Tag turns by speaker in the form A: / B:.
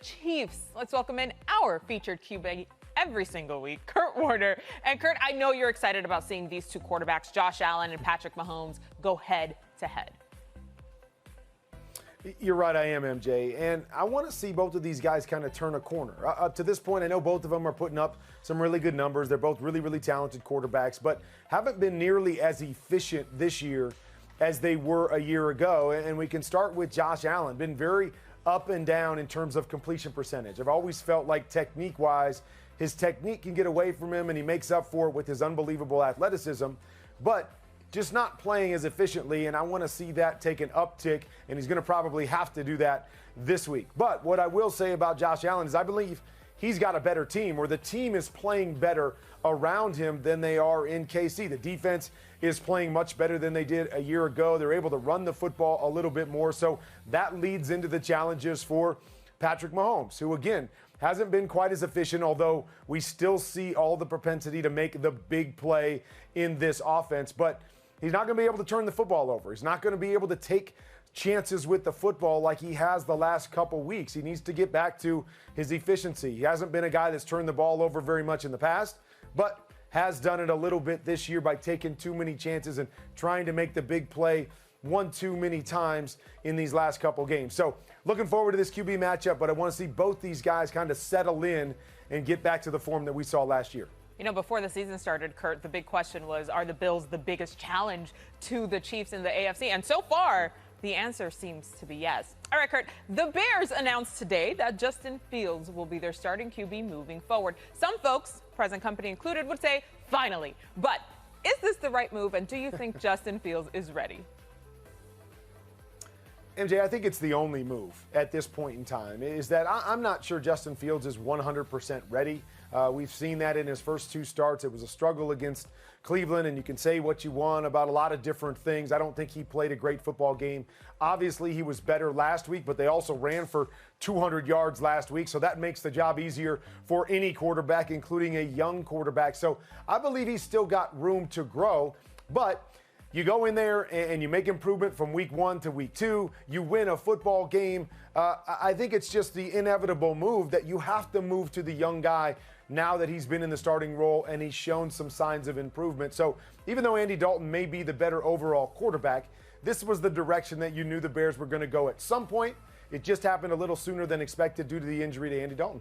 A: Chiefs. Let's welcome in our featured QB every single week, Kurt Warner. And Kurt, I know you're excited about seeing these two quarterbacks, Josh Allen and Patrick Mahomes, go head to head.
B: You're right, I am, MJ. And I want to see both of these guys kind of turn a corner. Up to this point, I know both of them are putting up some really good numbers. They're both really, really talented quarterbacks, but haven't been nearly as efficient this year as they were a year ago. And we can start with Josh Allen. Been very up and down in terms of completion percentage. I've always felt like technique-wise, his technique can get away from him, and he makes up for it with his unbelievable athleticism. But just not playing as efficiently, and I want to see that take an uptick, and he's going to probably have to do that this week. But what I will say about Josh Allen is I believe he's got a better team, or the team is playing better around him than they are in KC. The defense is playing much better than they did a year ago. They're able to run the football a little bit more, so that leads into the challenges for Patrick Mahomes, who, again, hasn't been quite as efficient, although we still see all the propensity to make the big play in this offense. But he's not going to be able to turn the football over. He's not going to be able to take chances with the football like he has the last couple weeks. He needs to get back to his efficiency. He hasn't been a guy that's turned the ball over very much in the past, but has done it a little bit this year by taking too many chances and trying to make the big play one too many times in these last couple games. So looking forward to this QB matchup, but I want to see both these guys kind of settle in and get back to the form that we saw last year.
A: You know, before the season started, Kurt, the big question was, are the Bills the biggest challenge to the Chiefs in the AFC? And so far, the answer seems to be yes. All right, Kurt, the Bears announced today that Justin Fields will be their starting QB moving forward. Some folks, present company included, would say, finally. But is this the right move, and do you think Justin Fields is ready?
B: MJ, I think it's the only move at this point in time, is that I'm not sure Justin Fields is 100% ready. We've seen that in his first two starts. It was a struggle against Cleveland, and you can say what you want about a lot of different things. I don't think he played a great football game. Obviously, he was better last week, but they also ran for 200 yards last week, so that makes the job easier for any quarterback, including a young quarterback. So I believe he's still got room to grow, but you go in there and you make improvement from week 1 to week 2. You win a football game. I think it's just the inevitable move that you have to move to the young guy now that he's been in the starting role and he's shown some signs of improvement. So even though Andy Dalton may be the better overall quarterback, this was the direction that you knew the Bears were going to go at some point. It just happened a little sooner than expected due to the injury to Andy Dalton.